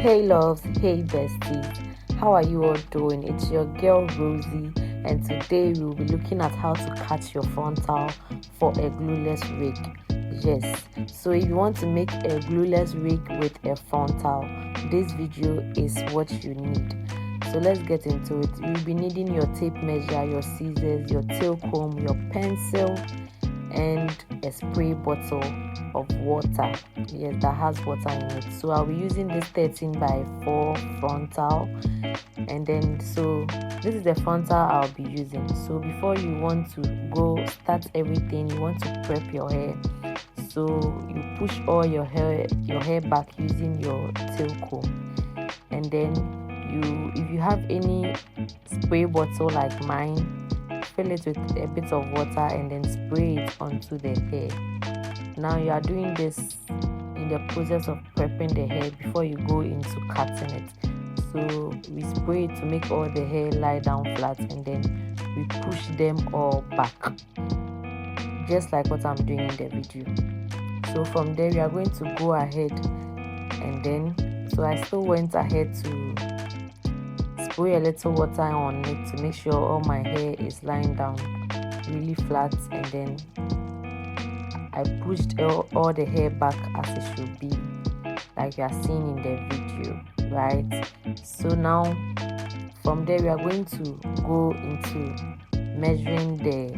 Hey loves, hey besties, how are you all doing? It's your girl Rosie, and today we will be looking at how to cut your frontal for a glueless wig. Yes, so if you want to make a glueless wig with a frontal, this video is what you need. So let's get into it. You'll be needing your tape measure, your scissors, your tail comb, your pencil, and a spray bottle of water. Yes, that has water in it. So I'll be using this 13x4 frontal, and then so this is the frontal I'll be using. So before you want to go start everything, you want to prep your hair. So you push all your hair back using your tail comb, and then if you have any spray bottle like mine, fill it with a bit of water and then spray it onto the hair. Now you are doing this in the process of prepping the hair before you go into cutting it. So we spray it to make all the hair lie down flat, and then we push them all back, just like what I'm doing in the video. So from there we are going to go ahead, and then so I still went ahead to spray a little water on it to make sure all my hair is lying down really flat, and then I pushed all the hair back as it should be, like you are seeing in the video, right? So now from there we are going to go into measuring the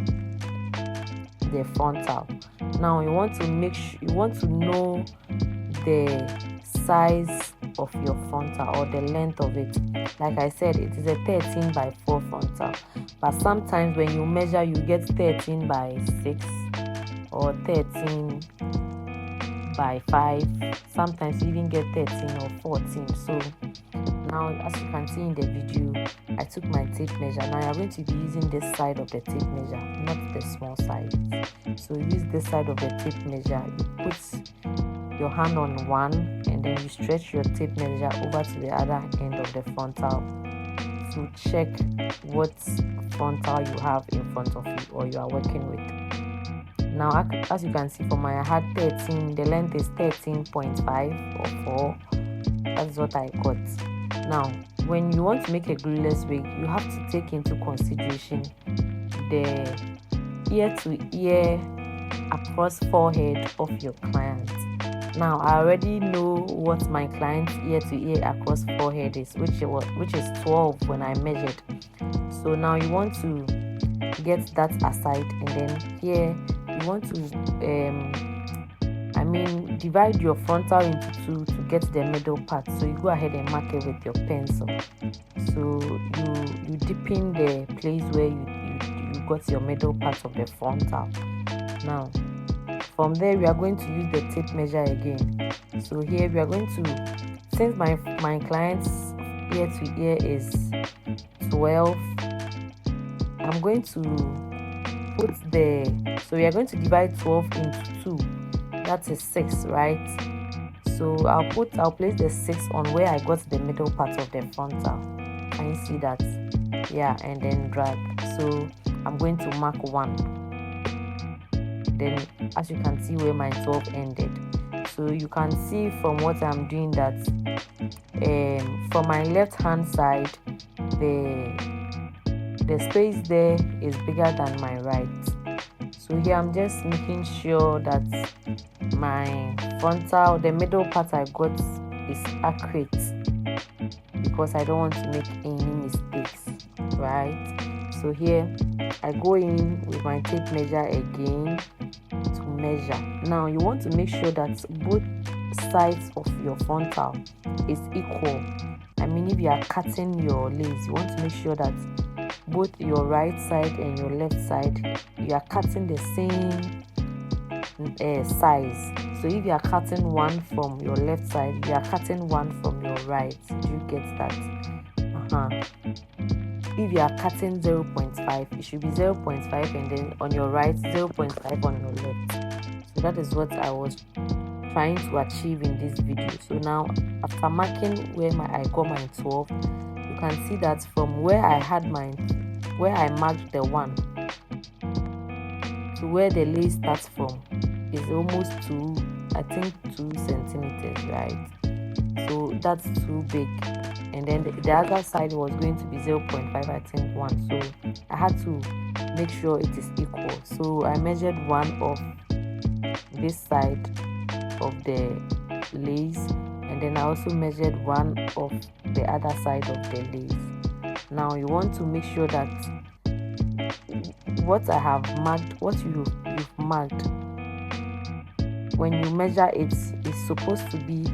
frontal. Now you want to know the size of your frontal or the length of it. Like I said, it is a 13x4 frontal, but sometimes when you measure you get 13x6 or 13x5. Sometimes you even get 13 or 14. So now, as you can see in the video, I took my tape measure. Now you're going to be using this side of the tape measure, not the small side. So use this side of the tape measure. You put your hand on one, and then you stretch your tape measure over to the other end of the frontal to check what frontal you have in front of you or you are working with. Now, as you can see, for my I had 13, the length is 13.5 or 4. That's what I got. Now, when you want to make a glueless wig, you have to take into consideration the ear to ear across forehead of your client. Now, I already know what my client's ear to ear across forehead is, which is 12 when I measured. So now you want to get that aside, and then here you want to divide your frontal into two to get the middle part. So you go ahead and mark it with your pencil. So you dip in the place where you got your middle part of the frontal. Now from there we are going to use the tape measure again. So here we are going to, since my client's ear to ear is 12, I'm going to so we are going to divide 12 into 2. That is 6, right? So I'll place the 6 on where I got the middle part of the frontal. Can you see that? Yeah, and then drag. So I'm going to mark 1. Then as you can see where my 12 ended. So you can see from what I'm doing that for my left hand side, the space there is bigger than my right. So here I'm just making sure that my frontal, the middle part I got, is accurate, because I don't want to make any mistakes, right? So here I go in with my tape measure again to measure. Now you want to make sure that both sides of your frontal is equal. If you are cutting your lace, you want to make sure that both your right side and your left side, you are cutting the same size. So if you are cutting one from your left side, you are cutting one from your right. Do you get that? If you are cutting 0.5, it should be 0.5, and then on your right 0.5 on your left. So that is what I was trying to achieve in this video. So now after marking where I got my 12, you can see that from where I marked the 1 to where the lace starts from is almost 2 centimeters, right? so that's too big. And then the other side was going to be 0.5, I think 1. So I had to make sure it is equal. So I measured one of this side of the lace, and then I also measured one of the other side of the lace. Now you want to make sure that what I have marked, what you've marked, when you measure it, it's supposed to be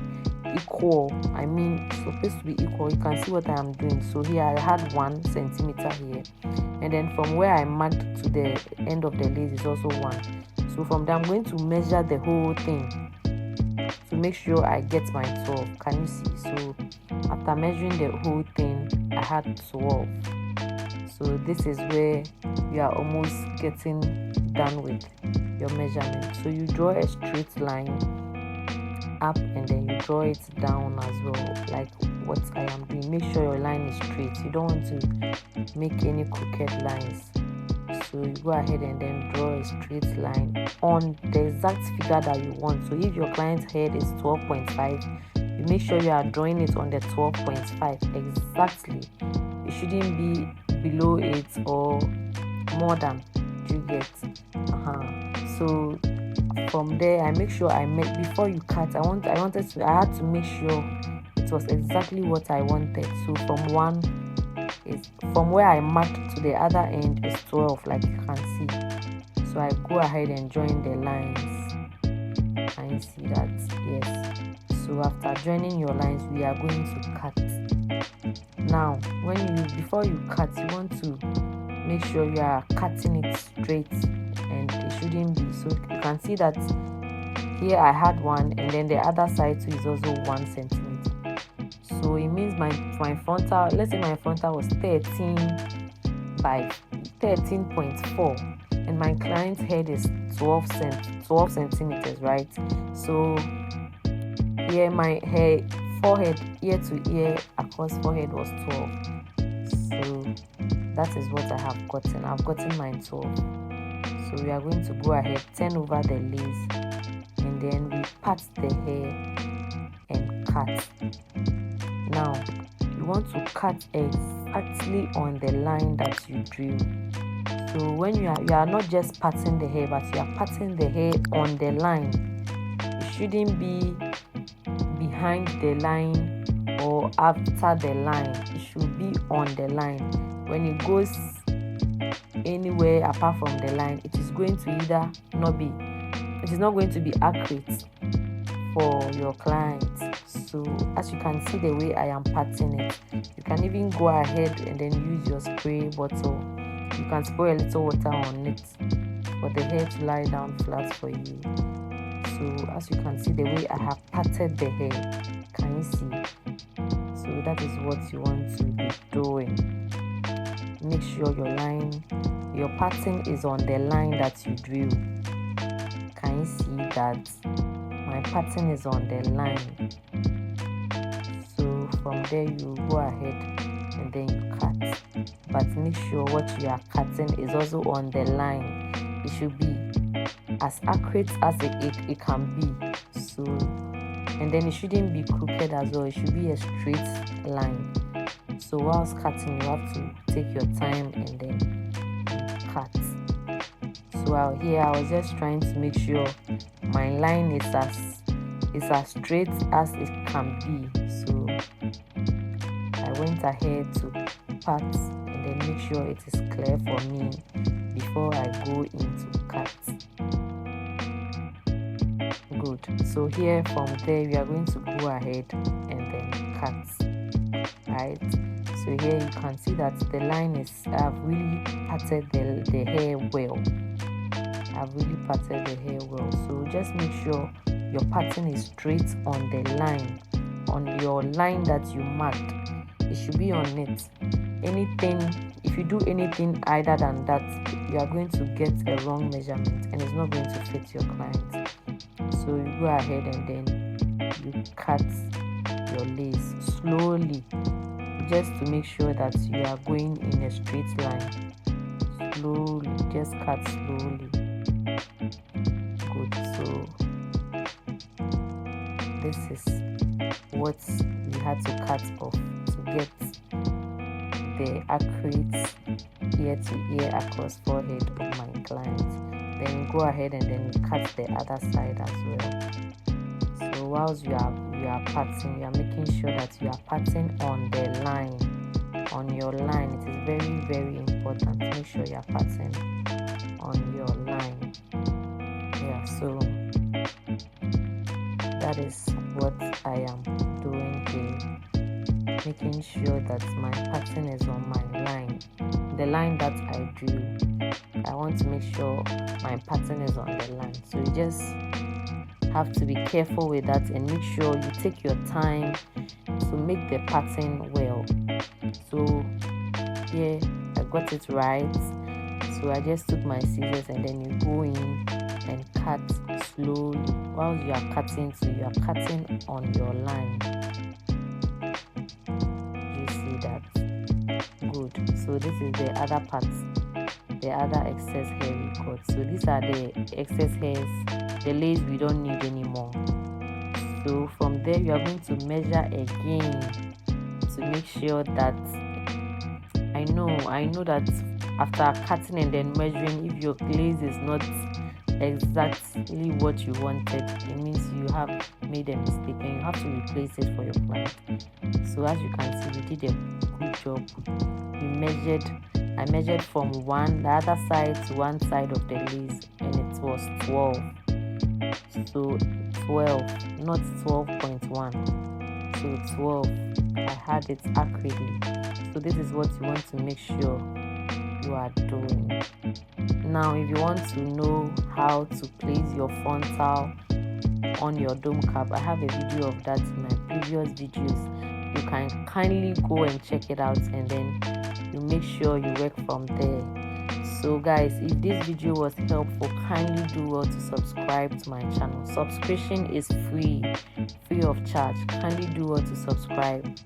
equal. I mean, it's supposed to be equal. You can see what I am doing. So here I had 1 centimeter here, and then from where I marked to the end of the lace is also 1. So from there I'm going to measure the whole thing to make sure I get my 12. Can you see? So after measuring the whole thing, I had 12. So this is where you are almost getting done with your measurement. So you draw a straight line up, and then you draw it down as well, like what I am doing. Make sure your line is straight. You don't want to make any crooked lines. So you go ahead and then draw a straight line on the exact figure that you want. So if your client's head is 12.5, you make sure you are drawing it on the 12.5 exactly. It shouldn't be below it or more than. Do you get? So from there, I make sure before you cut, I had to make sure it was exactly what I wanted. So from where I marked to the other end is 12, like you can see. So I go ahead and join the lines. Can you see that? Yes. So after joining your lines, we are going to cut. Now, before you cut, you want to make sure you are cutting it straight, and it shouldn't be. So you can see that here I had 1, and then the other side too is also 1 centimeter. So it means my frontal, let's say my frontal was 13 by 13.4, and my client's head is 12 centimeters, right? So here my forehead, ear to ear across forehead was 12. So that is what I have gotten. I've gotten my 12. So we are going to go ahead, turn over the lace, and then we part the hair and cut. Now you want to cut exactly on the line that you drew. So when you are not just parting the hair, but you are parting the hair on the line. It shouldn't be behind the line or after the line. It should be on the line. When it goes anywhere apart from the line, it is going to it is not going to be accurate for your client. So as you can see the way I am parting it, you can even go ahead and then use your spray bottle. You can spray a little water on it for the hair to lie down flat for you. So as you can see the way I have parted the hair, can you see? So that is what you want to be doing. Make sure your parting is on the line that you drew. Can you see that my parting is on the line? So from there you go ahead and then you cut, but make sure what you are cutting is also on the line. It should be as accurate as it can be. So, and then it shouldn't be crooked as well. It should be a straight line. So whilst cutting, you have to take your time and then cut. So out here I was just trying to make sure my line is as straight as it can be. So I went ahead to part and then make sure it is clear for me before I go into cut. Good. So here from there we are going to go ahead and then cut. Right. So here you can see that the line is, I've really parted the hair well. I've really parted the hair well. So just make sure your pattern is straight on the line, on your line that you marked. It should be on it. If you do anything other than that, you are going to get a wrong measurement and it's not going to fit your client. So you go ahead and then you cut your lace slowly, just to make sure that you are going in a straight line. Slowly, just cut slowly. Good. So this is what we had to cut off to get the accurate ear to ear across forehead of my client. Then go ahead and then cut the other side as well. So whilst you are patting, you are making sure that you are patting on the line, on your line. It is very, very important. Make sure you are patting on your line. Yeah, so that is what I am doing here, making sure that my pattern is on my line, the line that I drew. I want to make sure my pattern is on the line, so you just have to be careful with that and make sure you take your time to make the pattern well. So here I got it right, so I just took my scissors and then you go in and cut slowly. While you are cutting, so you are cutting on your line. You see that? Good. So this is the other part, the other excess hair we got. So these are the excess hairs, the lace we don't need anymore. So from there you are going to measure again to make sure that I know that after cutting and then measuring, if your glaze is not exactly what you wanted, it means you have made a mistake and you have to replace it for your client. So as you can see, we did a good job. I measured from the other side to one side of the lace, and it was 12. So 12, not 12.1. So 12. I had it accurately. So this is what you want to make sure you are doing. Now if you want to know how to place your frontal on your dome cap, I have a video of that in my previous videos. You can kindly go and check it out, and then you make sure you work from there. So guys, if this video was helpful, kindly do well to subscribe to my channel. Subscription is free of charge. Kindly do well to subscribe.